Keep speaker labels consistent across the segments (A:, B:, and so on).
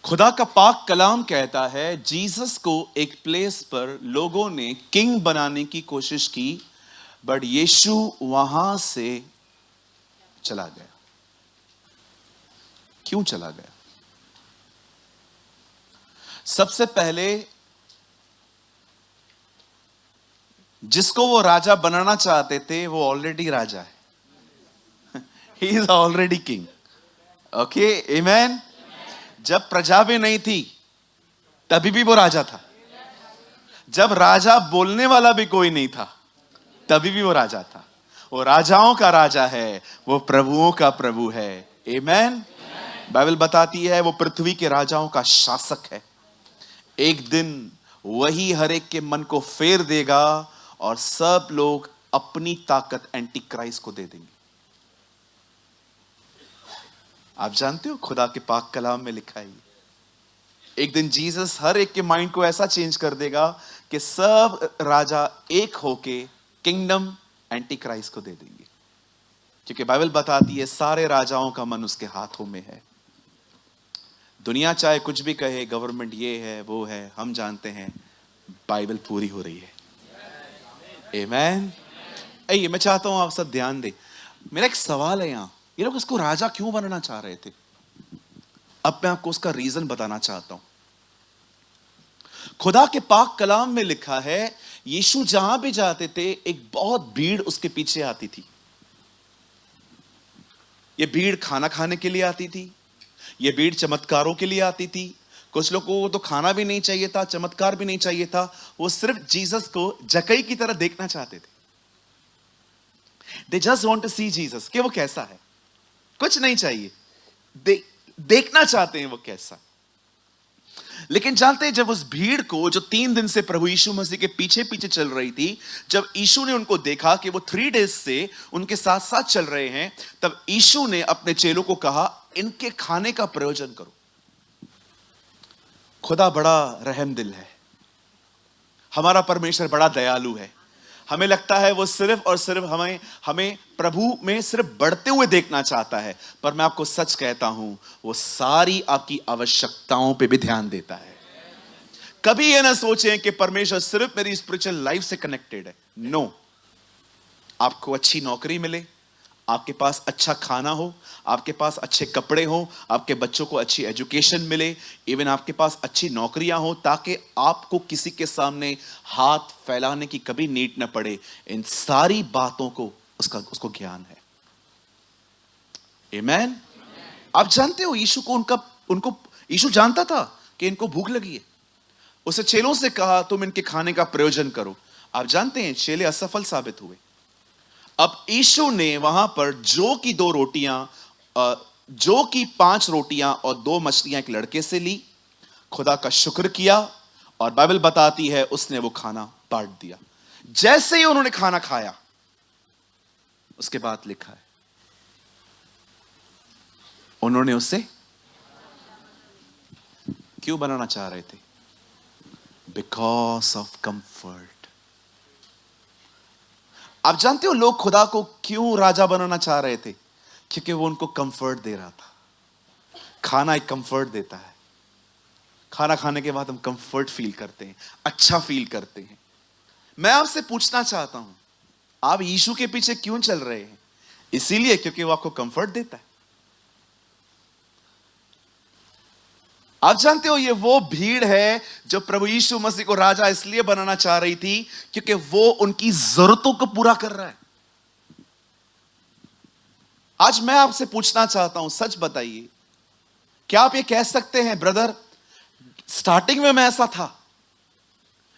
A: खुदा का पाक कलाम कहता है जीसस को एक प्लेस पर लोगों ने किंग बनाने की कोशिश की, बट यीशु वहां से चला गया। क्यों चला गया? सबसे पहले जिसको वो राजा बनाना चाहते थे वो ऑलरेडी राजा है। He is already king. Okay, amen. जब प्रजा भी नहीं थी तभी भी वो राजा था। जब राजा बोलने वाला भी कोई नहीं था तभी भी वो राजा था। वो राजाओं का राजा है, वो प्रभुओं का प्रभु है। आमेन। बाइबल बताती है वो पृथ्वी के राजाओं का शासक है। एक दिन वही हर एक के मन को फेर देगा और सब लोग अपनी ताकत एंटी क्राइस्ट को दे देंगे। आप जानते हो खुदा के पाक कलाम में लिखा है एक दिन जीसस हर एक के माइंड को ऐसा चेंज कर देगा कि सब राजा एक होके किंगडम एंटी क्राइस्ट को दे देंगे, क्योंकि बाइबल बताती है सारे राजाओं का मन उसके हाथों में है। दुनिया चाहे कुछ भी कहे, गवर्नमेंट ये है वो है, हम जानते हैं बाइबल पूरी हो रही है। आमेन। आइए, मैं चाहता हूं आप सब ध्यान दें। मेरा एक सवाल है यहां, ये लोग इसको राजा क्यों बनाना चाह रहे थे? अब मैं आपको उसका रीजन बताना चाहता हूं। खुदा के पाक कलाम में लिखा है यीशु जहां भी जाते थे एक बहुत भीड़ उसके पीछे आती थी। यह भीड़ खाना खाने के लिए आती थी, यह भीड़ चमत्कारों के लिए आती थी। कुछ लोगों को तो खाना भी नहीं चाहिए था, चमत्कार भी नहीं चाहिए था, वो सिर्फ जीसस को जकई की तरह देखना चाहते थे। They just want to see Jesus, कि वो कैसा है, कुछ नहीं चाहिए, देखना चाहते हैं वो कैसा। लेकिन जानते हैं जब उस भीड़ को जो 3 दिन से प्रभु यीशु मसीह के पीछे पीछे चल रही थी, जब यीशु ने उनको देखा कि वो 3 डेज से उनके साथ साथ चल रहे हैं, तब यीशु ने अपने चेलों को कहा इनके खाने का प्रयोजन करो। खुदा बड़ा रहम दिल है, हमारा परमेश्वर बड़ा दयालु है। हमें लगता है वो सिर्फ और सिर्फ हमें प्रभु में सिर्फ बढ़ते हुए देखना चाहता है, पर मैं आपको सच कहता हूं वो सारी आपकी आवश्यकताओं पे भी ध्यान देता है। कभी ये ना सोचें कि परमेश्वर सिर्फ मेरी स्पिरिचुअल लाइफ से कनेक्टेड है। नो, आपको अच्छी नौकरी मिले, आपके पास अच्छा खाना हो, आपके पास अच्छे कपड़े हो, आपके बच्चों को अच्छी एजुकेशन मिले, इवन आपके पास अच्छी नौकरियां हो, ताकि आपको किसी के सामने हाथ फैलाने की कभी नीड न पड़े। इन सारी बातों को उसको ज्ञान है। आमेन। आप जानते हो यीशु जानता था कि इनको भूख लगी है। उसे चेलों से कहा तुम इनके खाने का प्रयोजन करो। आप जानते हैं चेले असफल साबित हुए। अब यीशु ने वहां पर जो की 5 रोटियां और 2 मछलियां एक लड़के से ली, खुदा का शुक्र किया और बाइबल बताती है उसने वो खाना बांट दिया। जैसे ही उन्होंने खाना खाया उसके बाद लिखा है उन्होंने उसे क्यों बनाना चाह रहे थे? Because of comfort. आप जानते हो लोग खुदा को क्यों राजा बनाना चाह रहे थे? क्योंकि वो उनको कंफर्ट दे रहा था। खाना एक कंफर्ट देता है। खाना खाने के बाद हम कंफर्ट फील करते हैं, अच्छा फील करते हैं। मैं आपसे पूछना चाहता हूं, आप यीशु के पीछे क्यों चल रहे हैं? इसीलिए क्योंकि वो आपको कंफर्ट देता है। आप जानते हो ये वो भीड़ है जो प्रभु यीशु मसीह को राजा इसलिए बनाना चाह रही थी क्योंकि वो उनकी जरूरतों को पूरा कर रहा है। आज मैं आपसे पूछना चाहता हूं, सच बताइए, क्या आप ये कह सकते हैं ब्रदर स्टार्टिंग में मैं ऐसा था,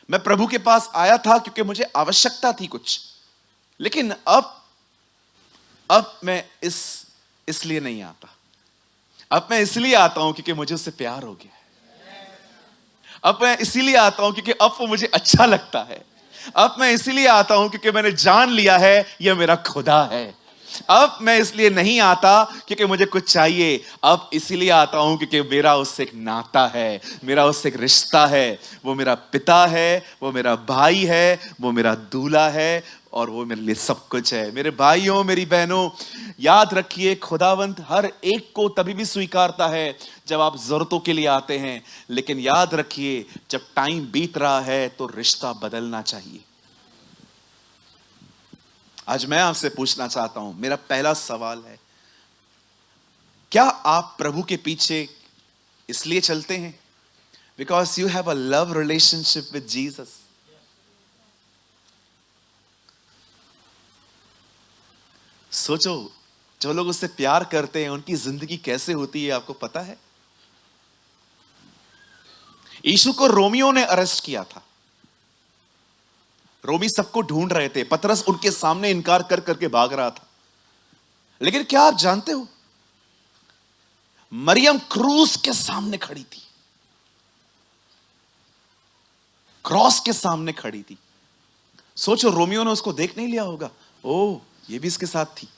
A: मैं प्रभु के पास आया था क्योंकि मुझे आवश्यकता थी कुछ, लेकिन अब मैं इसलिए नहीं आता। अब मैं इसलिए आता हूं क्योंकि मुझे उससे प्यार हो गया है। अब मैं इसीलिए आता हूं क्योंकि अब वो मुझे अच्छा लगता है। अब मैं इसीलिए आता हूं क्योंकि मैंने जान लिया है यह मेरा खुदा है। अब मैं इसलिए नहीं आता क्योंकि मुझे कुछ चाहिए, अब इसीलिए आता हूं क्योंकि मेरा उससे एक नाता है, मेरा उससे एक रिश्ता है। वो मेरा पिता है, वो मेरा भाई है, वो मेरा दूल्हा है, और वो मेरे लिए सब कुछ है। मेरे भाइयों, मेरी बहनों, याद रखिए, खुदावंत हर एक को तभी भी स्वीकारता है जब आप जरूरतों के लिए आते हैं, लेकिन याद रखिए जब टाइम बीत रहा है तो रिश्ता बदलना चाहिए। आज मैं आपसे पूछना चाहता हूं, मेरा पहला सवाल है, क्या आप प्रभु के पीछे इसलिए चलते हैं because you have a love relationship with Jesus? सोचो, जो लोग उससे प्यार करते हैं उनकी जिंदगी कैसे होती है, आपको पता है? यीशु को रोमियो ने अरेस्ट किया था। रोमी सबको ढूंढ रहे थे, पतरस उनके सामने इनकार कर करके भाग रहा था। लेकिन क्या आप जानते हो, मरियम क्रूस के सामने खड़ी थी, क्रॉस के सामने खड़ी थी। सोचो, रोमियो ने उसको देख नहीं लिया होगा, ओ ये भी इसके साथ थी।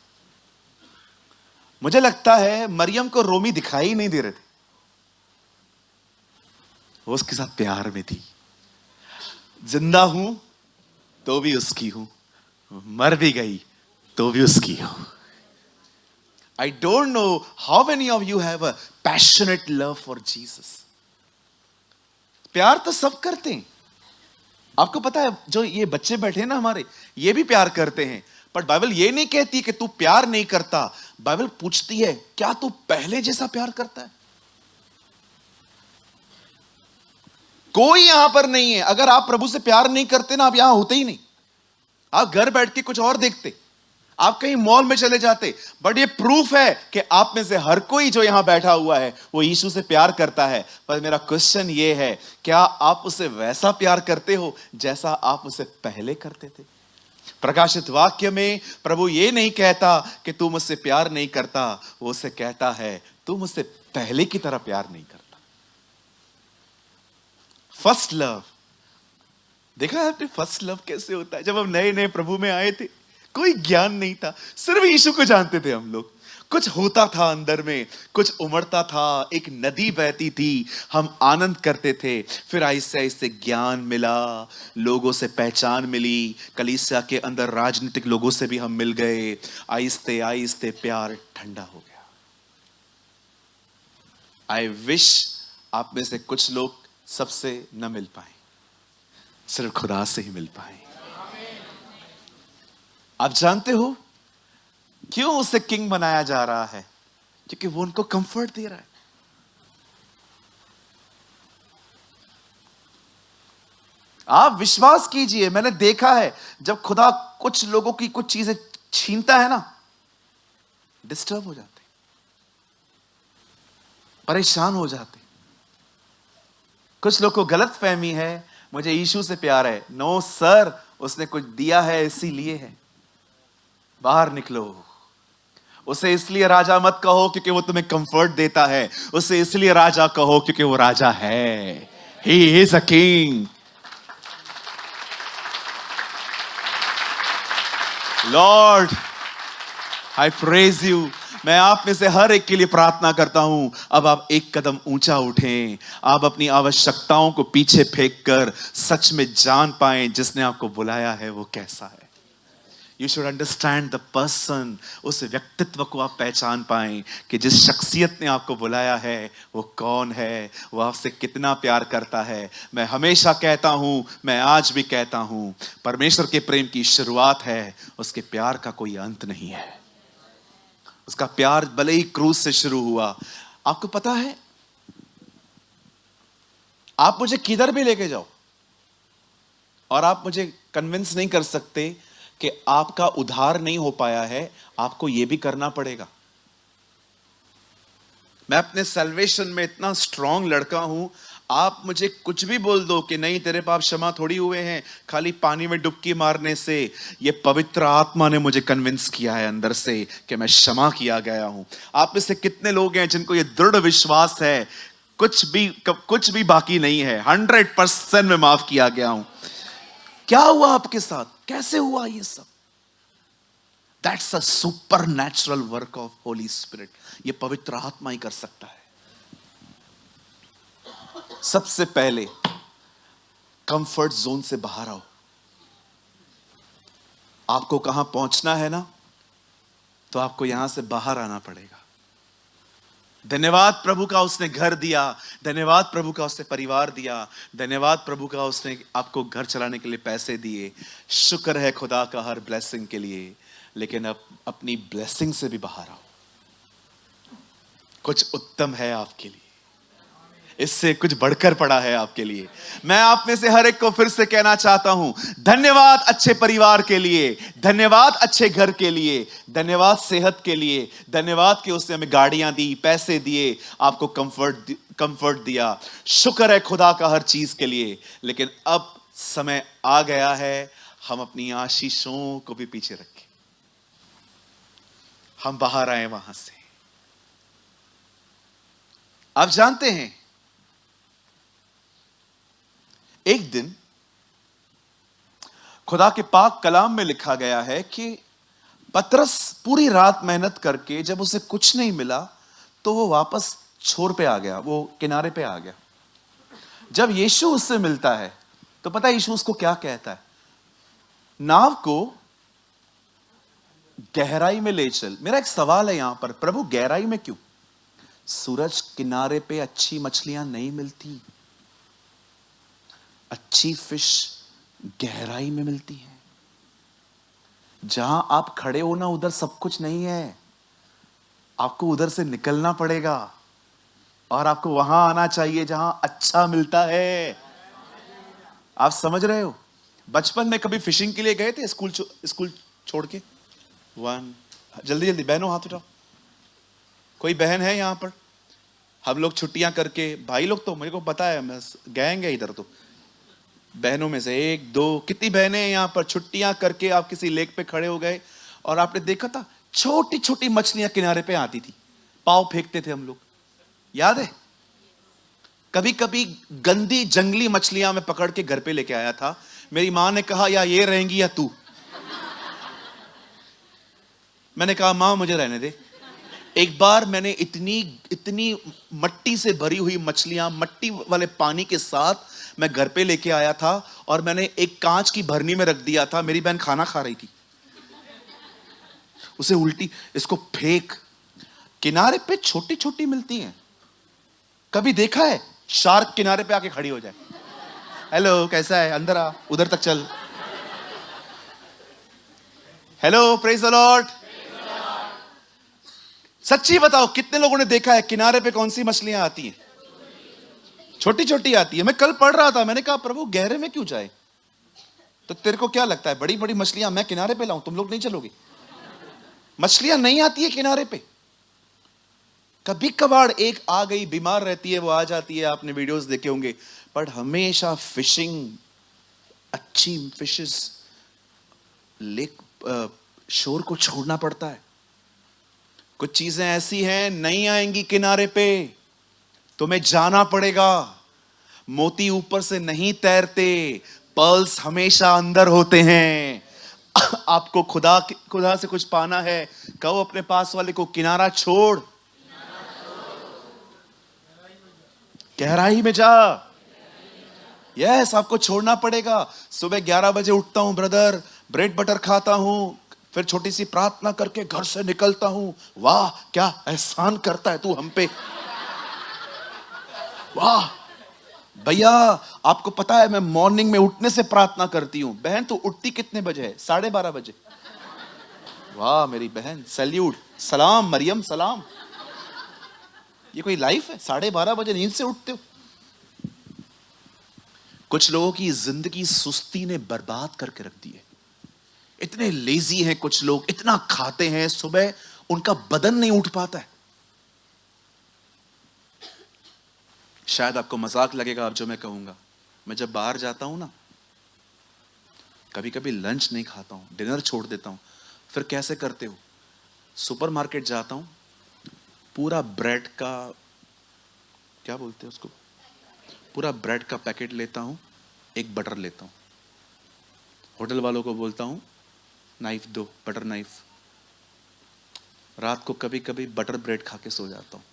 A: मुझे लगता है मरियम को रोमी दिखाई ही नहीं दे रहे थे, वो उसके साथ प्यार में थी। जिंदा हूं तो भी उसकी हूं, मर भी गई तो भी उसकी हूं। I don't know how many of you have a passionate love for Jesus. प्यार तो सब करते हैं, आपको पता है, जो ये बच्चे बैठे हैं ना हमारे, ये भी प्यार करते हैं, पर बाइबल ये नहीं कहती कि तू प्यार नहीं करता। बाइबल पूछती है, क्या तू पहले जैसा प्यार करता है? कोई यहां पर नहीं है, अगर आप प्रभु से प्यार नहीं करते ना, आप यहां होते ही नहीं। आप घर बैठ के कुछ और देखते, आप कहीं मॉल में चले जाते। बट ये प्रूफ है कि आप में से हर कोई जो यहां बैठा हुआ है वो यीशु से प्यार करता है। पर मेरा क्वेश्चन ये है, क्या आप उसे वैसा प्यार करते हो जैसा आप उसे पहले करते थे? प्रकाशित वाक्य में प्रभु ये नहीं कहता कि तू मुझसे प्यार नहीं करता, वो उसे कहता है तू मुझसे पहले की तरह प्यार नहीं करता। फर्स्ट लव, देखा है आपने फर्स्ट लव कैसे होता है? जब हम नए नए प्रभु में आए थे, कोई ज्ञान नहीं था, सिर्फ यीशु को जानते थे हम लोग। कुछ होता था अंदर में, कुछ उमड़ता था, एक नदी बहती थी, हम आनंद करते थे। फिर आहिस्ते आहिस्ते ज्ञान मिला, लोगों से पहचान मिली, कलीसिया के अंदर राजनीतिक लोगों से भी हम मिल गए। आहिस्ते आहिस्ते प्यार ठंडा हो गया। आई विश आप में से कुछ लोग सबसे न मिल पाए, सिर्फ खुदा से ही मिल पाए। आप जानते हो क्यों उसे किंग बनाया जा रहा है? क्योंकि वो उनको कंफर्ट दे रहा है। आप विश्वास कीजिए, मैंने देखा है जब खुदा कुछ लोगों की कुछ चीजें छीनता है ना, डिस्टर्ब हो जाते, परेशान हो जाते। कुछ लोग को गलत फहमी है मुझे यीशु से प्यार है। नो सर, उसने कुछ दिया है इसीलिए है। बाहर निकलो। उसे इसलिए राजा मत कहो क्योंकि वो तुम्हें कंफर्ट देता है, उसे इसलिए राजा कहो क्योंकि वो राजा है। He is a king. Lord I praise you. मैं आप में से हर एक के लिए प्रार्थना करता हूं, अब आप एक कदम ऊंचा उठें, आप अपनी आवश्यकताओं को पीछे फेंक कर सच में जान पाएं जिसने आपको बुलाया है वो कैसा है। You should understand the person. उस व्यक्तित्व को आप पहचान पाएं कि जिस शख्सियत ने आपको बुलाया है वो कौन है, वो आपसे कितना प्यार करता है। मैं हमेशा कहता हूं, मैं आज भी कहता हूं, परमेश्वर के प्रेम की शुरुआत है, उसके प्यार का कोई अंत नहीं है। उसका प्यार भले ही क्रूस से शुरू हुआ। आपको पता है, आप मुझे किधर भी लेके जाओ और आप मुझे कन्विंस नहीं कर सकते कि आपका उद्धार नहीं हो पाया है, आपको यह भी करना पड़ेगा। मैं अपने सैल्वेशन में इतना स्ट्रांग लड़का हूं, आप मुझे कुछ भी बोल दो कि नहीं तेरे पाप क्षमा थोड़ी हुए हैं खाली पानी में डुबकी मारने से। ये पवित्र आत्मा ने मुझे कन्विंस किया है अंदर से कि मैं क्षमा किया गया हूं। आप में से कितने लोग हैं जिनको ये दृढ़ विश्वास है कुछ भी बाकी नहीं है, 100% में माफ किया गया हूं? क्या हुआ आपके साथ? कैसे हुआ ये सब? That's a super natural work of Holi spirit. ये पवित्र आत्मा ही कर सकता है। सबसे पहले कंफर्ट जोन से बाहर आओ। आपको कहां पहुंचना है ना, तो आपको यहां से बाहर आना पड़ेगा। धन्यवाद प्रभु का उसने घर दिया, धन्यवाद प्रभु का उसने परिवार दिया, धन्यवाद प्रभु का उसने आपको घर चलाने के लिए पैसे दिए। शुक्र है खुदा का हर ब्लेसिंग के लिए, लेकिन अब अपनी ब्लेसिंग से भी बाहर आओ। कुछ उत्तम है आपके लिए, इससे कुछ बढ़कर पड़ा है आपके लिए। मैं आप में से हर एक को फिर से कहना चाहता हूं, धन्यवाद अच्छे परिवार के लिए, धन्यवाद अच्छे घर के लिए, धन्यवाद सेहत के लिए, धन्यवाद कि उसने हमें गाड़ियां दी, पैसे दिए, आपको कंफर्ट दिया। शुक्र है खुदा का हर चीज के लिए। लेकिन अब समय आ गया है हम अपनी आशीषों को भी पीछे रखें, हम बाहर आए वहां से। आप जानते हैं, एक दिन खुदा के पाक कलाम में लिखा गया है कि पतरस पूरी रात मेहनत करके जब उसे कुछ नहीं मिला तो वो वापस छोर पे आ गया, वो किनारे पे आ गया। जब यीशु उससे मिलता है तो पता है यीशु उसको क्या कहता है? नाव को गहराई में ले चल। मेरा एक सवाल है यहां पर, प्रभु गहराई में क्यों? सूरज किनारे पे अच्छी मछलियां नहीं मिलती, अच्छी फिश गहराई में मिलती है। जहां आप खड़े हो ना, उधर सब कुछ नहीं है, आपको उधर से निकलना पड़ेगा और आपको वहां आना चाहिए जहां अच्छा मिलता है। आप समझ रहे हो? बचपन में कभी फिशिंग के लिए गए थे स्कूल छोड़ के? जल्दी जल्दी बहनों हाथ उठाओ। कोई बहन है यहां पर? हम लोग छुट्टियां करके, भाई लोग तो मेरे को पता है, मैं गैंग है इधर। तो बहनों में से एक दो, कितनी बहनें हैं यहां पर? छुट्टियां करके आप किसी लेक पे खड़े हो गए और आपने देखा था छोटी छोटी मछलियां किनारे पे आती थी, पाव फेंकते थे हम लोग, याद है? कभी कभी गंदी जंगली मछलियां मैं पकड़ के घर पे लेके आया था। मेरी मां ने कहा या ये रहेंगी या तू। मैंने कहा मां मुझे रहने दे। एक बार मैंने इतनी मट्टी से भरी हुई मछलियां मट्टी वाले पानी के साथ मैं घर पे लेके आया था और मैंने एक कांच की भरनी में रख दिया था। मेरी बहन खाना खा रही थी, उसे उल्टी, इसको फेंक। किनारे पे छोटी छोटी मिलती हैं। कभी देखा है शार्क किनारे पे आके खड़ी हो जाए, हेलो कैसा है, अंदर आ, उधर तक चल, हेलो प्रेज द लॉर्ड। सच्ची बताओ कितने लोगों ने देखा है किनारे पे कौन सी मछलियां आती हैं? छोटी छोटी आती है। मैं कल पढ़ रहा था, मैंने कहा प्रभु गहरे में क्यों जाए? तो तेरे को क्या लगता है बड़ी बड़ी मछलियां मैं किनारे पे लाऊं, तुम लोग नहीं चलोगे? मछलियां नहीं आती है किनारे पे। कभी कभार एक आ गई, बीमार रहती है, वो आ जाती है, आपने वीडियोस देखे होंगे, बट हमेशा फिशिंग, अच्छी फिशेस लेक शोर को छोड़ना पड़ता है। कुछ चीजें ऐसी हैं नहीं आएंगी किनारे पे, तुम्हें जाना पड़ेगा। मोती ऊपर से नहीं तैरते, पर्ल्स हमेशा अंदर होते हैं। आपको खुदा से कुछ पाना है, कहो अपने पास वाले को किनारा छोड़, गहराई में जा। यस, आपको छोड़ना पड़ेगा। सुबह 11 बजे उठता हूं ब्रदर, ब्रेड बटर खाता हूं, फिर छोटी सी प्रार्थना करके घर से निकलता हूं। वाह क्या एहसान करता है तू हम पे, वाह भैया। आपको पता है मैं मॉर्निंग में उठने से प्रार्थना करती हूं। बहन तो उठती कितने बजे है? 12:30 बजे। वाह मेरी बहन, सैल्यूट, सलाम मरियम, सलाम। ये कोई लाइफ है? 12:30 बजे नींद से उठते हो? कुछ लोगों की जिंदगी सुस्ती ने बर्बाद करके रख दी है। इतने लेजी हैं कुछ लोग, इतना खाते हैं, सुबह उनका बदन नहीं उठ पाता है। शायद आपको मजाक लगेगा अब जो मैं कहूंगा, मैं जब बाहर जाता हूं ना, कभी कभी लंच नहीं खाता हूं, डिनर छोड़ देता हूं। फिर कैसे करते हो? सुपरमार्केट जाता हूं, पूरा ब्रेड का, क्या बोलते हैं उसको, पूरा ब्रेड का पैकेट लेता हूं, एक बटर लेता हूं, होटल वालों को बोलता हूं नाइफ दो, बटर नाइफ, रात को कभी कभी बटर ब्रेड खा के सो जाता हूं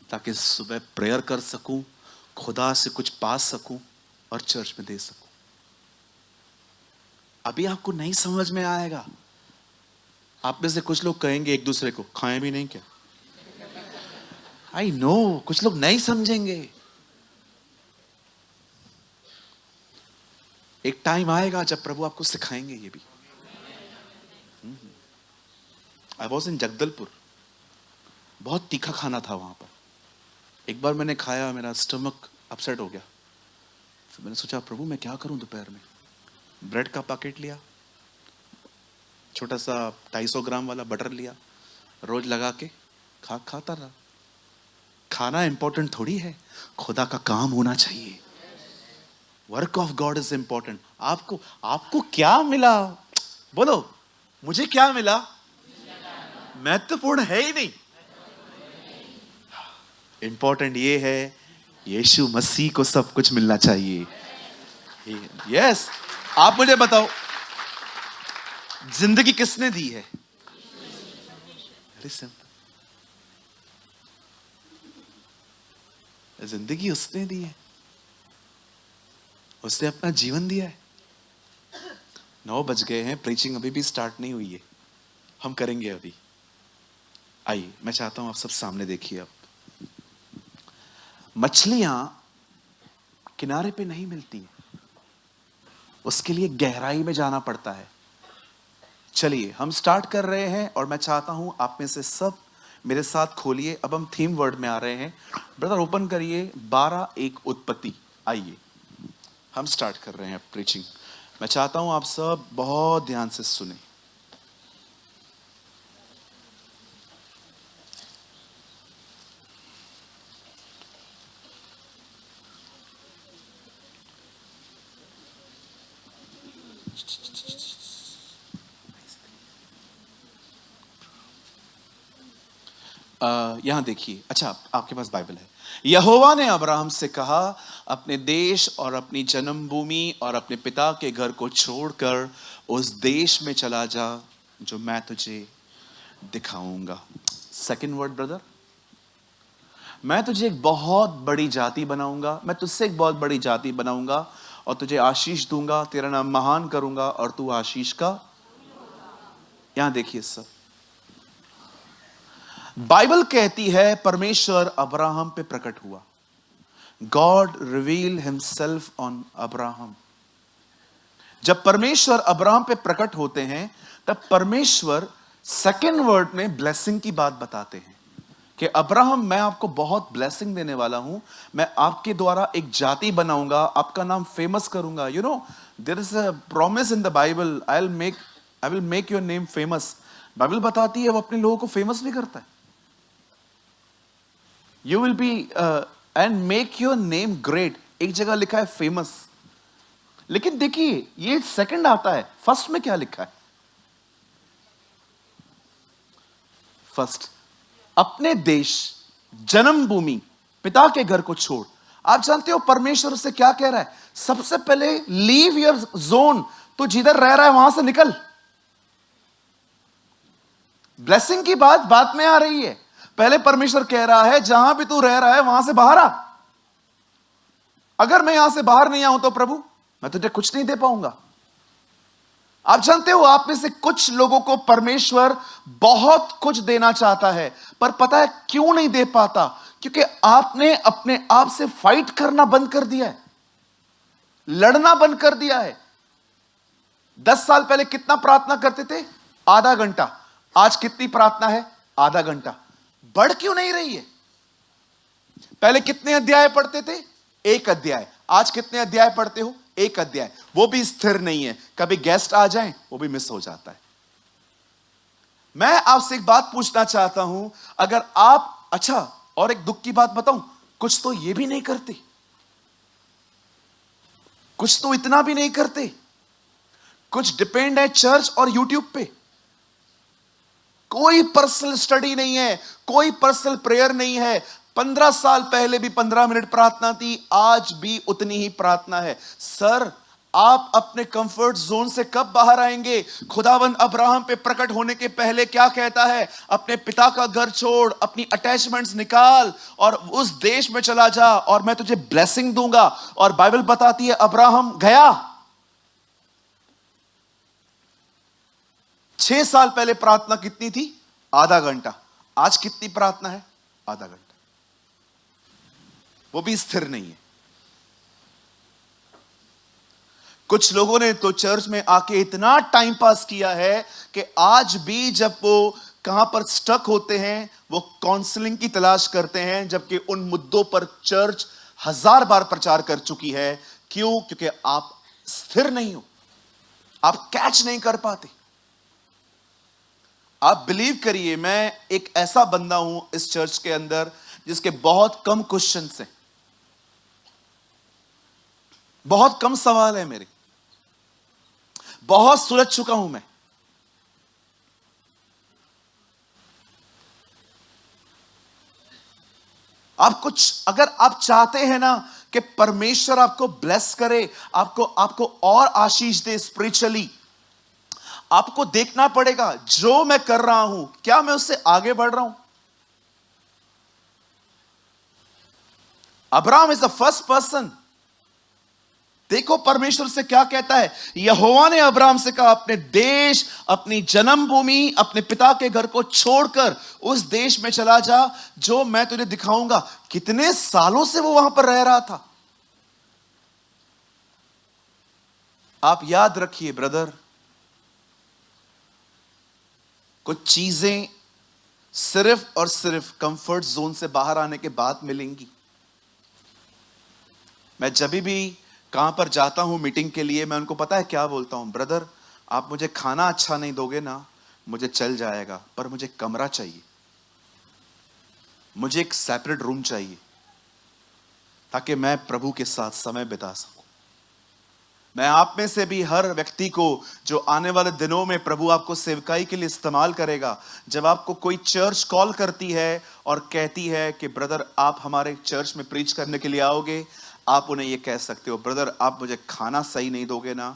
A: ताकि सुबह प्रेयर कर सकूं, खुदा से कुछ पा सकूं और चर्च में दे सकूं। अभी आपको नहीं समझ में आएगा। आप में से कुछ लोग कहेंगे एक दूसरे को, खाएं भी नहीं क्या? आई नो, कुछ लोग नहीं समझेंगे। एक टाइम आएगा जब प्रभु आपको सिखाएंगे ये भी। आई वॉज इन जगदलपुर, बहुत तीखा खाना था वहां पर। एक बार मैंने खाया, मेरा स्टमक अपसेट हो गया। तो मैंने सोचा प्रभु मैं क्या करूं दोपहर में। ब्रेड का पैकेट लिया, छोटा सा 250 ग्राम वाला बटर लिया, रोज लगा के खाता रहा। खाना इंपॉर्टेंट थोड़ी है, खुदा का काम होना चाहिए। Work of God is important. आपको क्या मिला? बोलो, मुझे क्या मिला? महत्वपूर्ण है ही नहीं। इंपॉर्टेंट ये है, यीशु मसीह को सब कुछ मिलना चाहिए। यस, आप मुझे बताओ, जिंदगी किसने दी है? वेरी सिंपल, जिंदगी उसने दी है, उसने अपना जीवन दिया है। 9 बज गए हैं, प्रीचिंग अभी भी स्टार्ट नहीं हुई है, हम करेंगे अभी। आइए, मैं चाहता हूं आप सब सामने देखिए। अब मछलियां किनारे पे नहीं मिलती हैं, उसके लिए गहराई में जाना पड़ता है। चलिए हम स्टार्ट कर रहे हैं और मैं चाहता हूं आप में से सब मेरे साथ खोलिए। अब हम थीम वर्ड में आ रहे हैं। ब्रदर ओपन करिए 12:1 उत्पत्ति। आइए हम स्टार्ट कर रहे हैं प्रीचिंग। मैं चाहता हूं आप सब बहुत ध्यान से सुने। यहां देखिए, अच्छा आपके पास बाइबल है। यहोवा ने अब्राहम से कहा, अपने देश और अपनी जन्मभूमि और अपने पिता के घर को छोड़कर उस देश में चला जा जो मैं तुझे दिखाऊंगा। सेकंड वर्ड ब्रदर, मैं तुझे एक बहुत बड़ी जाति बनाऊंगा, मैं तुझसे एक बहुत बड़ी जाति बनाऊंगा और तुझे आशीष दूंगा, तेरा नाम महान करूंगा और तू आशीष का। यहां देखिए सब, बाइबल कहती है परमेश्वर अब्राहम पे प्रकट हुआ। God reveal himself on Abraham. जब परमेश्वर अब्राहम पे प्रकट होते हैं तब परमेश्वर सेकंड वर्ड में ब्लेसिंग की बात बताते हैं कि अब्राहम, मैं आपको बहुत ब्लेसिंग देने वाला हूं, मैं आपके द्वारा एक जाति बनाऊंगा, आपका नाम फेमस करूंगा। You know, there is a promise in the Bible, I will make your name famous. Bible बताती है वो अपने लोगों को फेमस भी करता है। You will be and make your name great. एक जगह लिखा है फेमस, लेकिन देखिए ये सेकंड आता है, फर्स्ट में क्या लिखा है? फर्स्ट, अपने देश, जन्मभूमि, पिता के घर को छोड़। आप जानते हो परमेश्वर उससे क्या कह रहा है? सबसे पहले लीव योर जोन, तू जिधर रह रहा है वहां से निकल। ब्लेसिंग की बात बाद में आ रही है। पहले परमेश्वर कह रहा है जहां भी तू रह रहा है वहां से बाहर आ। अगर मैं यहां से बाहर नहीं आऊं तो प्रभु मैं तुझे कुछ नहीं दे पाऊंगा। आप जानते हो आप में से कुछ लोगों को परमेश्वर बहुत कुछ देना चाहता है, पर पता है क्यों नहीं दे पाता? क्योंकि आपने अपने आप से फाइट करना बंद कर दिया है, लड़ना बंद कर दिया है। 10 साल पहले कितना प्रार्थना करते थे? आधा घंटा। आज कितनी प्रार्थना है? आधा घंटा। बढ़ क्यों नहीं रही है? पहले कितने अध्याय पढ़ते थे? 1 अध्याय। आज कितने अध्याय पढ़ते हो? 1 अध्याय। वो भी स्थिर नहीं है, कभी गेस्ट आ जाएं वो भी मिस हो जाता है। मैं आपसे एक बात पूछना चाहता हूं, अगर आप, अच्छा और एक दुख की बात बताऊं, कुछ तो ये भी नहीं करते, कुछ तो इतना भी नहीं करते, कुछ डिपेंड है चर्च और यूट्यूब पे। कोई पर्सनल स्टडी नहीं है, कोई पर्सनल प्रेयर नहीं है। 15 साल पहले भी 15 मिनट प्रार्थना थी, आज भी उतनी ही प्रार्थना है। सर, आप अपने कंफर्ट जोन से कब बाहर आएंगे? खुदावंद अब्राहम पे प्रकट होने के पहले क्या कहता है? अपने पिता का घर छोड़, अपनी अटैचमेंट्स निकाल और उस देश में चला जा और मैं तुझे ब्लेसिंग दूंगा। और बाइबल बताती है अब्राहम गया। 6 साल पहले प्रार्थना कितनी थी? आधा घंटा। आज कितनी प्रार्थना है? आधा घंटा। वो भी स्थिर नहीं है। कुछ लोगों ने तो चर्च में आके इतना टाइम पास किया है कि आज भी जब वो कहां पर स्टक होते हैं वो काउंसलिंग की तलाश करते हैं, जबकि उन मुद्दों पर चर्च 1000 बार प्रचार कर चुकी है। क्यों? क्योंकि आप स्थिर नहीं हो, आप कैच नहीं कर पाते। आप बिलीव करिए, मैं एक ऐसा बंदा हूं इस चर्च के अंदर जिसके बहुत कम क्वेश्चंस हैं, बहुत कम सवाल है मेरे, बहुत सुलझ चुका हूं मैं। आप कुछ अगर आप चाहते हैं ना कि परमेश्वर आपको ब्लेस करे, आपको और आशीष दे स्पिरिचुअली, आपको देखना पड़ेगा जो मैं कर रहा हूं क्या मैं उससे आगे बढ़ रहा हूं। Abraham is the first person. देखो परमेश्वर से क्या कहता है। यहोवा ने अब्राहम से कहा अपने देश, अपनी जन्मभूमि, अपने पिता के घर को छोड़कर उस देश में चला जा जो मैं तुझे दिखाऊंगा। कितने सालों से वो वहां पर रह रहा था। आप याद रखिए ब्रदर, कुछ चीजें सिर्फ और सिर्फ कंफर्ट जोन से बाहर आने के बाद मिलेंगी। मैं जब भी कहां पर जाता हूं मीटिंग के लिए, मैं उनको पता है क्या बोलता हूं? ब्रदर आप मुझे खाना अच्छा नहीं दोगे ना, मुझे चल जाएगा, पर मुझे कमरा चाहिए, मुझे एक सेपरेट रूम चाहिए ताकि मैं प्रभु के साथ समय बिता सकूं। मैं आप में से भी हर व्यक्ति को जो आने वाले दिनों में प्रभु आपको सेवकाई के लिए इस्तेमाल करेगा, जब आपको कोई चर्च कॉल करती है और कहती है कि ब्रदर आप हमारे चर्च में प्रीच करने के लिए आओगे, आप उन्हें यह कह सकते हो, ब्रदर आप मुझे खाना सही नहीं दोगे ना,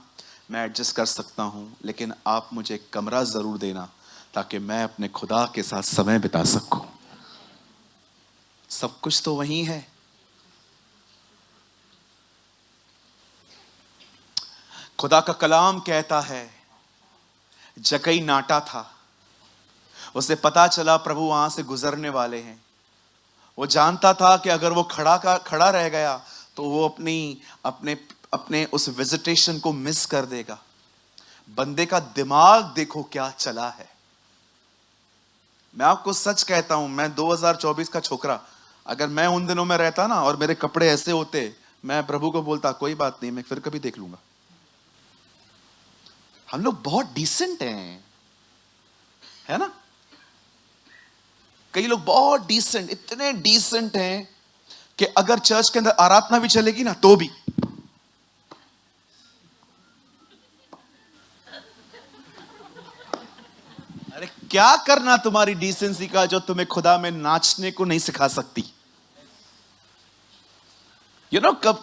A: मैं एडजस्ट कर सकता हूं, लेकिन आप मुझे कमरा जरूर देना ताकि मैं अपने खुदा के साथ समय बिता सकूं। सब कुछ तो वही है। खुदा का कलाम कहता है जकई नाटा था, उसे पता चला प्रभु वहां से गुजरने वाले हैं। वो जानता था कि अगर वो खड़ा रह गया तो वो अपने उस विजिटेशन को मिस कर देगा। बंदे का दिमाग देखो क्या चला है। मैं आपको सच कहता हूं, मैं 2024 का छोकरा, अगर मैं उन दिनों में रहता ना और मेरे कपड़े ऐसे होते, मैं प्रभु को बोलता कोई बात नहीं, मैं फिर कभी देख लूंगा। हम लोग बहुत डिसेंट हैं, है ना? कई लोग बहुत डिसेंट, इतने डिसेंट हैं कि अगर चर्च के अंदर आराधना भी चलेगी ना तो भी अरे क्या करना तुम्हारी डिसेंसी का जो तुम्हें खुदा में नाचने को नहीं सिखा सकती।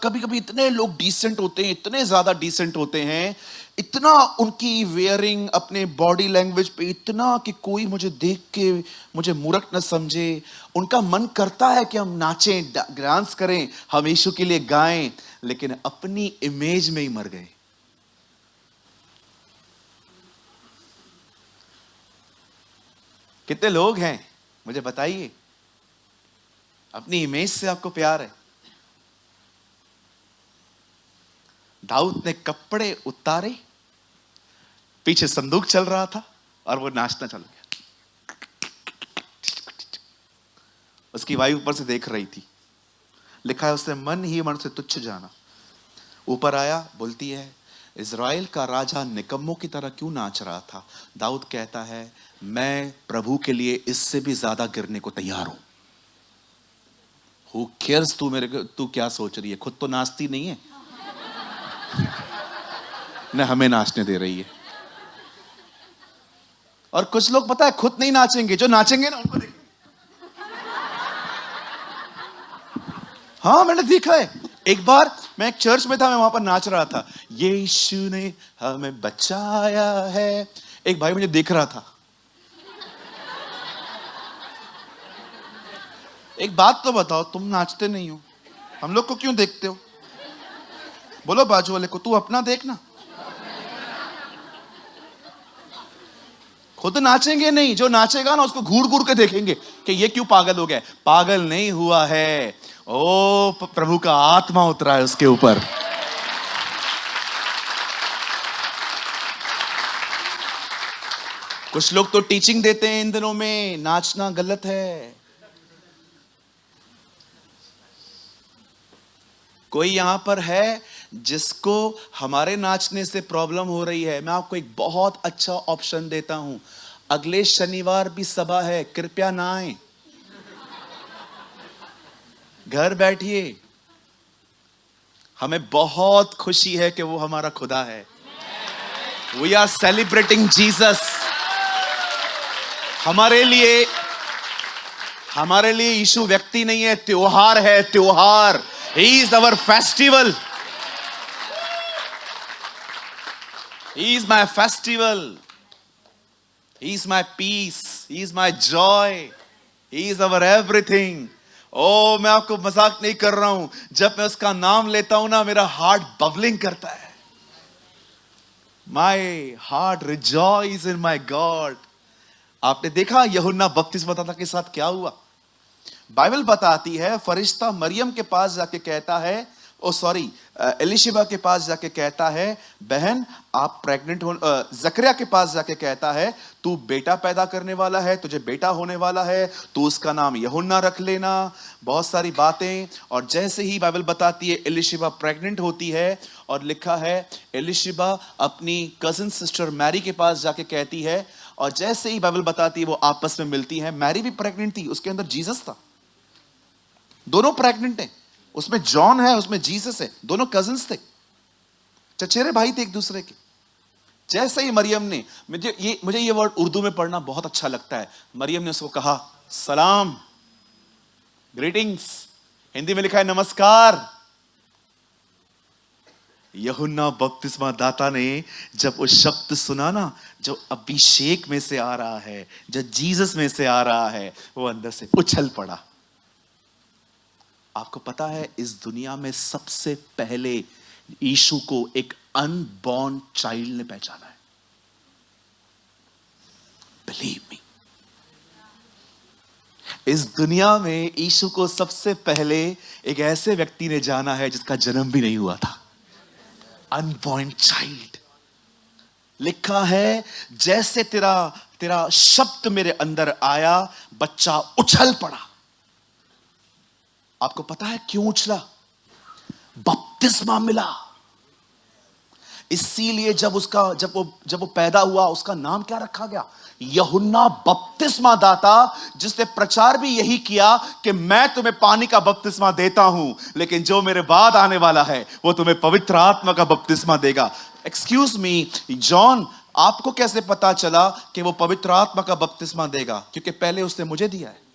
A: कभी कभी इतने लोग डिसेंट होते हैं, इतने ज्यादा डिसेंट होते हैं, इतना उनकी वेयरिंग, अपने बॉडी लैंग्वेज पे इतना कि कोई मुझे देख के मुझे मूर्ख न समझे। उनका मन करता है कि हम नाचें, डांस करें, हम यीशु के लिए गाएं, लेकिन अपनी इमेज में ही मर गए। कितने लोग हैं मुझे बताइए, अपनी इमेज से आपको प्यार है? दाऊद ने कपड़े उतारे, पीछे संदूक चल रहा था और वो नाचना चल गया। उसकी वाइफ ऊपर से देख रही थी। लिखा है उसने मन ही मन से तुच्छ जाना। ऊपर आया, बोलती है इज़राइल का राजा निकम्मों की तरह क्यों नाच रहा था? दाऊद कहता है मैं प्रभु के लिए इससे भी ज्यादा गिरने को तैयार हूं। Who cares तू क्या सोच रही है? खुद तो नाचती नहीं है न हमें नाचने दे रही है। और कुछ लोग पता है खुद नहीं नाचेंगे, जो नाचेंगे ना उनको देखेंगे। हाँ मैंने देखा है, एक बार मैं एक चर्च में था, मैं वहां पर नाच रहा था, यीशु ने हमें बचाया है। एक भाई मुझे देख रहा था। एक बात तो बताओ, तुम नाचते नहीं हो, हम लोग को क्यों देखते हो? बोलो बाजू वाले को, तू अपना देखना। खुद नाचेंगे नहीं, जो नाचेगा ना उसको घूर घूर के देखेंगे कि ये क्यों पागल हो गया। पागल नहीं हुआ है, ओ प्रभु का आत्मा उतरा है उसके ऊपर। कुछ लोग तो टीचिंग देते हैं इन दिनों में नाचना गलत है। कोई यहां पर है जिसको हमारे नाचने से प्रॉब्लम हो रही है? मैं आपको एक बहुत अच्छा ऑप्शन देता हूं, अगले शनिवार भी सभा है, कृपया ना आए, घर बैठिए। हमें बहुत खुशी है कि वो हमारा खुदा है। We are celebrating Jesus. हमारे लिए यीशु व्यक्ति नहीं है, त्योहार है, त्योहार। He is our festival. He is my festival. He is my peace. He is my joy. He is our everything. ओ मैं आपको मजाक नहीं कर रहा हूं, जब मैं उसका नाम लेता हूं ना, मेरा हार्ट बबलिंग करता है। My heart rejoices in my God. आपने देखा यूहन्ना बपतिस्मदाता के साथ क्या हुआ? बाइबल बताती है, फरिश्ता मरियम के पास जाके कहता है, एलिशिबा के पास जाके कहता है, बहन आप प्रेग्नेंट हो। जकरिया के पास जाके कहता है, तू बेटा पैदा करने वाला है, तुझे बेटा होने वाला है, तू उसका नाम यूहन्ना रख लेना। बहुत सारी बातें। और जैसे ही बाइबल बताती है एलिशिबा प्रेग्नेंट होती है, और लिखा है एलिशिबा अपनी कजिन सिस्टर मैरी के पास जाके कहती है, और जैसे ही बाइबल बताती है वो आपस में मिलती है। मैरी भी प्रेग्नेंट थी, उसके अंदर जीसस था। दोनों प्रेग्नेंट हैं, उसमें जॉन है, उसमें जीसस है। दोनों कजिन्स थे, चचेरे भाई थे एक दूसरे के। जैसे ही मरियम ने, मुझे ये वर्ड उर्दू में पढ़ना बहुत अच्छा लगता है। मरियम ने उसको कहा सलाम, ग्रीटिंग्स, हिंदी में लिखा है नमस्कार। यूहन्ना बपतिस्मा दाता ने जब वो शब्द सुना ना, जो अभिषेक में से आ रहा है, जो जीसस में से आ रहा है, वो अंदर से उछल पड़ा। आपको पता है, इस दुनिया में सबसे पहले यीशु को एक अनबॉर्न चाइल्ड ने पहचाना है। बिलीव मी, इस दुनिया में यीशु को सबसे पहले एक ऐसे व्यक्ति ने जाना है जिसका जन्म भी नहीं हुआ था। Unborn child. लिखा है, जैसे तेरा शब्द मेरे अंदर आया, बच्चा उछल पड़ा। आपको पता है क्यों उछला? बपतिस्मा मिला। इसीलिए जब वो पैदा हुआ, उसका नाम क्या रखा गया? यूहन्ना बपतिस्मा दाता, जिसने प्रचार भी यही किया कि मैं तुम्हें पानी का बपतिस्मा देता हूं, लेकिन जो मेरे बाद आने वाला है वो तुम्हें पवित्र आत्मा का बपतिस्मा देगा। एक्सक्यूज मी जॉन, आपको कैसे पता चला कि वो पवित्र आत्मा का बपतिस्मा देगा? क्योंकि पहले उसने मुझे दिया है।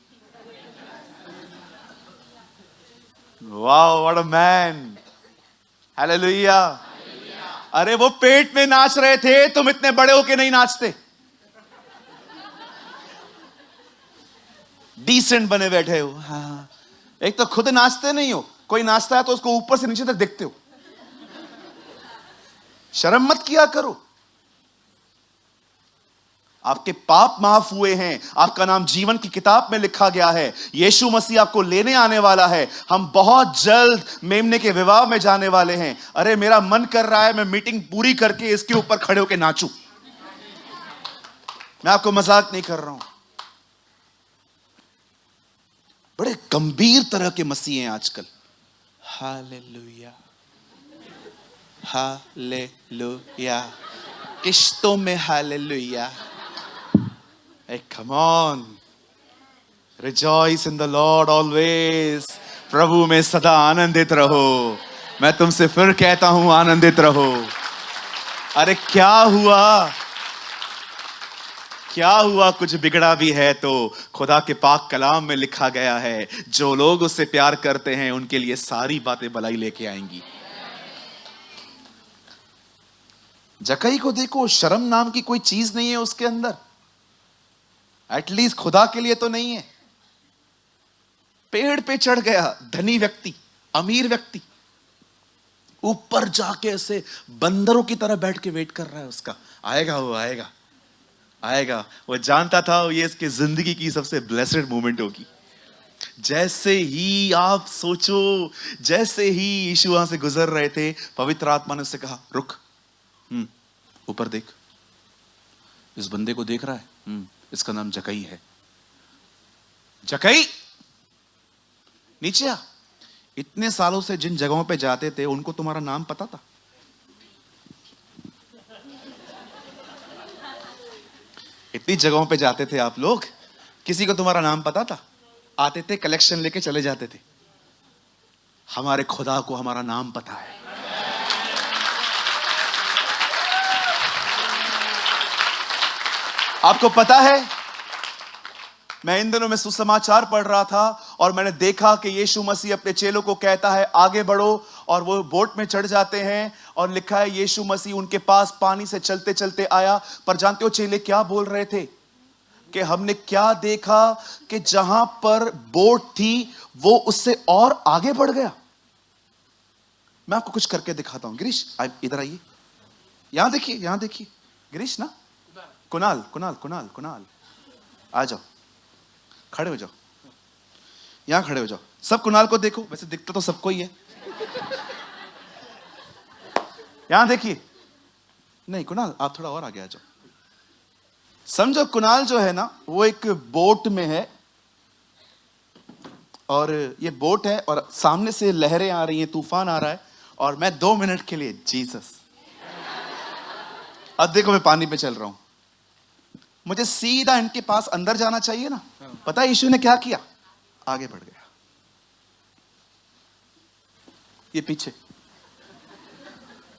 A: Wow, what a man, hallelujah. अरे वो पेट में नाच रहे थे, तुम इतने बड़े होके नहीं नाचते। डिसेंट बने बैठे हो। हाँ, एक तो खुद नाचते नहीं हो, कोई नाचता है तो उसको ऊपर से नीचे तक देखते हो। शर्म मत किया करो। आपके पाप माफ हुए हैं, आपका नाम जीवन की किताब में लिखा गया है। यीशु मसीह आपको लेने आने वाला है। हम बहुत जल्द मेमने के विवाह में जाने वाले हैं। अरे मेरा मन कर रहा है मैं मीटिंग पूरी करके इसके ऊपर खड़े होकर नाचूं। मैं आपको मजाक नहीं कर रहा हूं। बड़े गंभीर तरह के मसीह हैं आजकल। हालेलुया, हालेलुया, किश्तों में hallelujah. Hey, come on. Rejoice in the Lord always. प्रभु में सदा आनंदित रहो। मैं तुमसे फिर कहता हूं, आनंदित रहो। अरे क्या हुआ? क्या हुआ कुछ बिगड़ा भी है तो खुदा के पाक कलाम में लिखा गया है, जो लोग उससे प्यार करते हैं उनके लिए सारी बातें भलाई लेके आएंगी। जक्कई को देखो, शर्म नाम की कोई चीज नहीं है उसके अंदर, एटलीस्ट खुदा के लिए तो नहीं है। पेड़ पे चढ़ गया, धनी व्यक्ति, अमीर व्यक्ति, ऊपर जाके ऐसे बंदरों की तरह बैठ के वेट कर रहा है उसका, आएगा वो, आएगा आएगा। वो जानता था ये इसकी जिंदगी की सबसे ब्लेस्ड मोमेंट होगी। जैसे ही आप सोचो, जैसे ही यीशु वहां से गुजर रहे थे, पवित्र आत्मा ने उससे कहा, रुक, ऊपर देख, इस बंदे को देख रहा है, इसका नाम जक्कई है। जक्कई नीचे आ। इतने सालों से जिन जगहों पे जाते थे उनको तुम्हारा नाम पता था? इतनी जगहों पे जाते थे आप लोग, किसी को तुम्हारा नाम पता था? आते थे, कलेक्शन लेके चले जाते थे। हमारे खुदा को हमारा नाम पता है। आपको पता है, मैं इन दिनों में सुसमाचार पढ़ रहा था और मैंने देखा कि यीशु मसीह अपने चेलों को कहता है आगे बढ़ो, और वो बोट में चढ़ जाते हैं और लिखा है यीशु मसीह उनके पास पानी से चलते चलते आया। पर जानते हो चेले क्या बोल रहे थे? कि हमने क्या देखा कि जहां पर बोट थी वो उससे और आगे बढ़ गया। मैं आपको कुछ करके दिखाता हूं। गिरीश इधर आइए, यहां देखिए, यहां देखिए। गिरीश ना, कुणाल कुणाल कुणाल कुणाल आ जाओ, खड़े हो जाओ, यहां खड़े हो जाओ। सब कुणाल को देखो, वैसे दिखता तो सबको ही है। यहां देखिए। नहीं कुणाल, आप थोड़ा और आगे आ जाओ। समझो कुणाल जो है ना, वो एक बोट में है, और ये बोट है और सामने से लहरें आ रही हैं, तूफान आ रहा है, और मैं 2 मिनट के लिए जीसस, अब देखो मैं पानी पे चल रहा हूं, मुझे सीधा इनके पास अंदर जाना चाहिए ना। पता है यीशु ने क्या किया? आगे बढ़ गया, ये पीछे,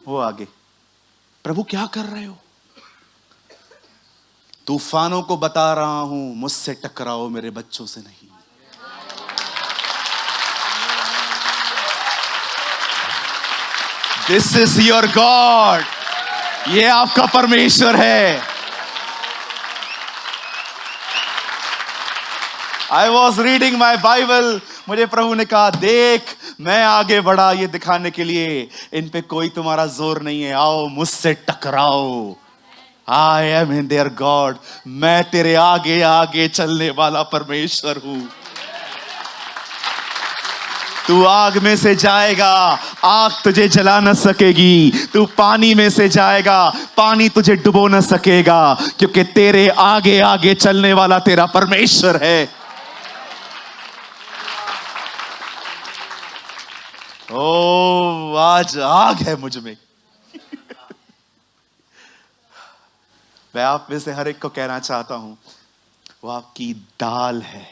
A: वो आगे। प्रभु क्या कर रहे हो? तूफानों को बता रहा हूं, मुझसे टकराओ, मेरे बच्चों से नहीं। दिस इज योर गॉड, ये आपका परमेश्वर है। I was reading my Bible, मुझे प्रभु ने कहा देख, मैं आगे बढ़ा ये दिखाने के लिए, इन पे कोई तुम्हारा जोर नहीं है, आओ मुझसे टकराओ। I am in there God, मैं तेरे आगे आगे चलने वाला परमेश्वर हूं। तू आग में से जाएगा, आग तुझे जला न सकेगी। तू पानी में से जाएगा, पानी तुझे डुबो न सकेगा, क्योंकि तेरे आगे आगे चलने वाला तेरा परमेश्वर है। ओ, आज आग है मुझ में। मैं आप में से हर एक को कहना चाहता हूं, वो आपकी ढाल है।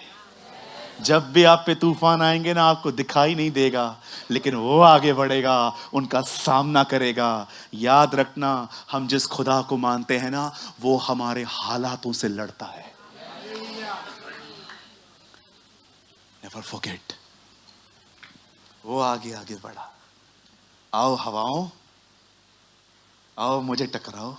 A: जब भी आप पे तूफान आएंगे ना, आपको दिखाई नहीं देगा, लेकिन वो आगे बढ़ेगा, उनका सामना करेगा। याद रखना, हम जिस खुदा को मानते हैं ना, वो हमारे हालातों से लड़ता है। नेवर फॉरगेट, वो आगे आगे बढ़ा। आओ हवाओं, आओ मुझे टकराओ।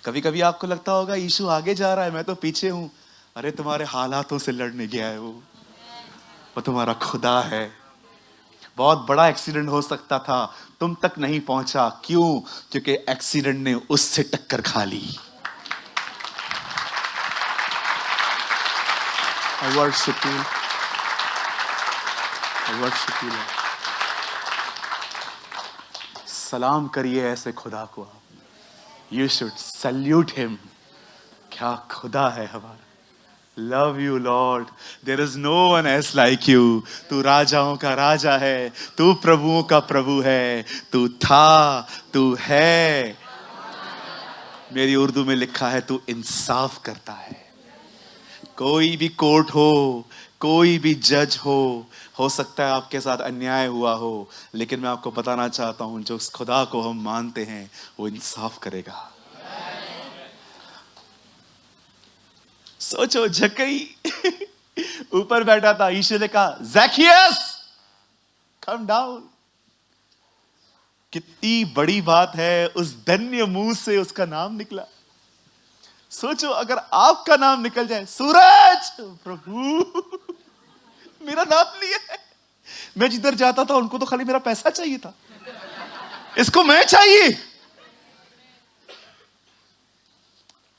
A: कभी कभी आपको लगता होगा यीशु आगे जा रहा है, मैं तो पीछे हूं। अरे तुम्हारे हालातों से लड़ने गया है वो तुम्हारा खुदा है। बहुत बड़ा एक्सीडेंट हो सकता था, तुम तक नहीं पहुंचा। क्यों? क्योंकि एक्सीडेंट ने उससे टक्कर खा ली। I worship you. I worship you. सलाम करिए ऐसे खुदा को आप। You should salute him. क्या खुदा है हमारा। Love you Lord. There is no one else like you. तू राजाओं का राजा है, तू प्रभुओं का प्रभु है, तू था, तू है। मेरी उर्दू में लिखा है तू इंसाफ करता है। कोई भी कोर्ट हो, कोई भी जज हो सकता है आपके साथ अन्याय हुआ हो, लेकिन मैं आपको बताना चाहता हूं, जो उस खुदा को हम मानते हैं वो इंसाफ करेगा। सोचो, जक्कई ऊपर बैठा था, यीशु ने कहा ज़ैकियस कम डाउन। कितनी बड़ी बात है, उस धन्य मुंह से उसका नाम निकला। सोचो अगर आपका नाम निकल जाए, सूरज, प्रभु मेरा नाम लिया है। मैं जिधर जाता था उनको तो खाली मेरा पैसा चाहिए था, इसको मैं चाहिए।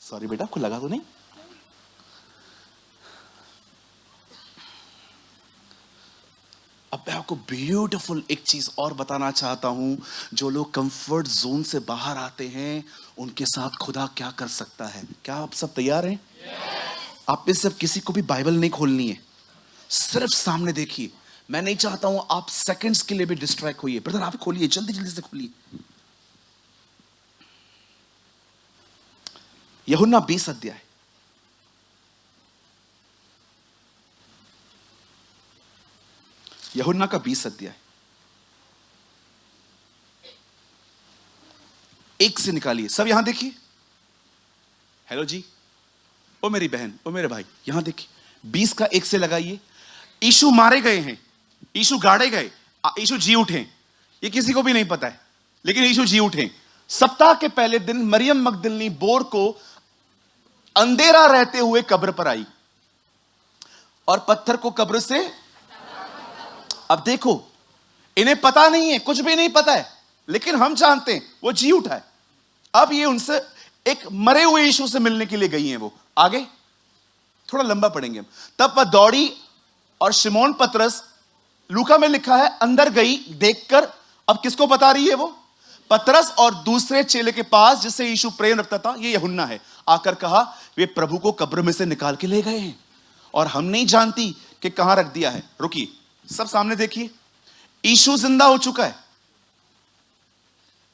A: सॉरी बेटा, आपको लगा तो नहीं? अब मैं आपको ब्यूटीफुल एक चीज और बताना चाहता हूं। जो लोग कंफर्ट जोन से बाहर आते हैं, उनके साथ खुदा क्या कर सकता है। क्या आप सब तैयार हैं? आप में से किसी को भी बाइबल नहीं खोलनी है, सिर्फ सामने देखिए। मैं नहीं चाहता हूं आप सेकंड्स के लिए भी डिस्ट्रैक्ट होइए। ब्रदर आप खोलिए, जल्दी जल्दी से खोलिए। यूहन्ना 20 अध्याय। यूहन्ना का 20 अध्याय 1 से निकालिए। सब यहां देखिए। हेलो जी, ओ मेरी बहन, ओ मेरे भाई, यहां देखिए। 20 का 1 से लगाइए। यीशु मारे गए हैं, यीशु गाड़े गए, यीशु जी उठे। ये किसी को भी नहीं पता है, लेकिन यीशु जी उठे। सप्ताह के पहले दिन मरियम मगदलिनी बोर को अंधेरा रहते हुए कब्र पर आई और पत्थर को कब्र से। अब देखो, इन्हें पता नहीं है, कुछ भी नहीं पता है, लेकिन हम जानते हैं वो जी उठा है। अब ये उनसे एक मरे हुए यीशु से मिलने के लिए गई हैं। वो आगे थोड़ा लंबा पढ़ेंगे हम। तब वह दौड़ी और शिमोन पतरस, लूका में लिखा है, अंदर गई देखकर। अब किसको बता रही है वो? पतरस और दूसरे चेले के पास जिससे यीशु प्रेम रखता था, ये यूहन्ना है। आकर कहा, वे प्रभु को कब्र में से निकाल के ले गए हैं और हम नहीं जानती कि कहां रख दिया है। रुकिए, सब सामने देखिए। यीशु जिंदा हो चुका है।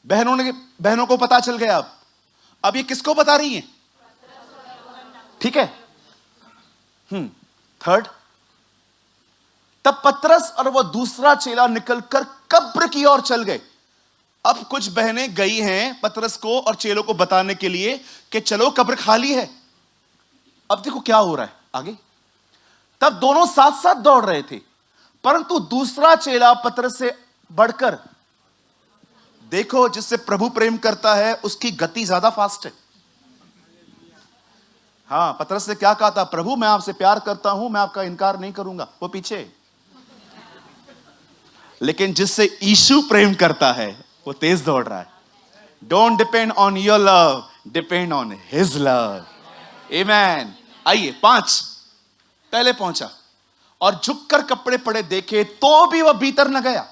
A: बहनों को पता चल गया। अब ये किसको बता रही है? ठीक है। थर्ड, तब पतरस और वह दूसरा चेला निकलकर कब्र की ओर चल गए। अब कुछ बहनें गई हैं पतरस को और चेलों को बताने के लिए कि चलो कब्र खाली है। अब देखो क्या हो रहा है आगे। तब दोनों साथ साथ दौड़ रहे थे, परंतु दूसरा चेला पतरस से बढ़कर, देखो जिससे प्रभु प्रेम करता है उसकी गति ज्यादा फास्ट है। हाँ, पतरस ने क्या कहा था? प्रभु मैं आपसे प्यार करता हूं, मैं आपका इनकार नहीं करूंगा। वो पीछे। लेकिन जिससे यीशु प्रेम करता है वो तेज दौड़ रहा है। Don't depend on your love, depend on his love. Amen. आइए 5। पहले पहुंचा और झुककर कपड़े पड़े देखे तो भी वह भीतर न गया।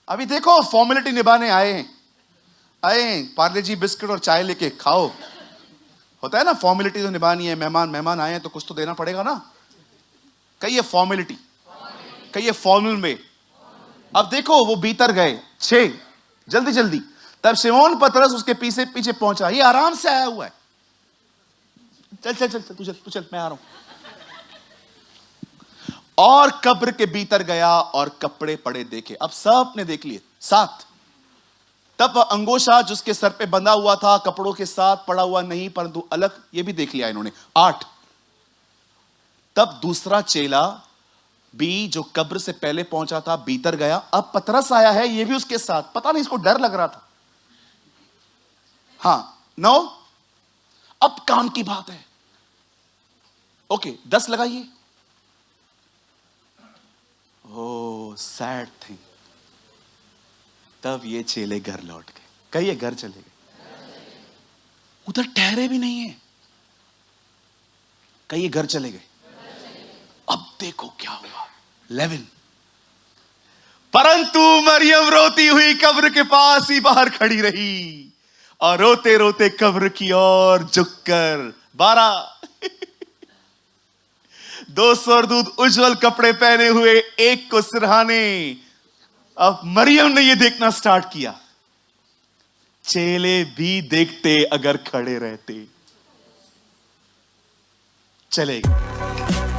A: अभी देखो, फॉर्मेलिटी निभाने आए हैं। पार्ले जी बिस्किट और चाय लेके खाओ। होता है ना, फॉर्मेलिटी तो निभानी है। मेहमान आए हैं तो कुछ तो देना पड़ेगा ना। कहिए फॉर्मेलिटी, कहिए फॉर्मल में। अब देखो वो भीतर गए। 6, जल्दी जल्दी। तब शिमोन पतरस उसके पीछे पीछे पहुंचा। ये आराम से आया हुआ है। चल चल चल, तू चल, मैं आ रहा हूं। और कब्र के भीतर गया और कपड़े पड़े देखे। अब सब ने देख लिए। 7, तब अंगोछा जिसके सर पे बंधा हुआ था कपड़ों के साथ पड़ा हुआ नहीं, परंतु अलग, ये भी देख लिया इन्होंने। 8, तब दूसरा चेला भी जो कब्र से पहले पहुंचा था भीतर गया। अब पतरस आया है, ये भी उसके साथ। पता नहीं इसको डर लग रहा था। हाँ 9, अब काम की बात है। ओके 10 लगाइए। ओ सैड थिंग। तब ये चेले घर लौट गए। कहिए घर चले गए। उधर ठहरे भी नहीं है। कहिए घर चले गए। अब देखो क्या हुआ। 11, परंतु मरियम रोती हुई कब्र के पास ही बाहर खड़ी रही और रोते रोते कब्र की ओर झुककर। 12, 2 स्वर्गदूत उज्जवल कपड़े पहने हुए एक को सिरहाने। अब मरियम ने यह देखना स्टार्ट किया। चेले भी देखते अगर खड़े रहते। चले गए।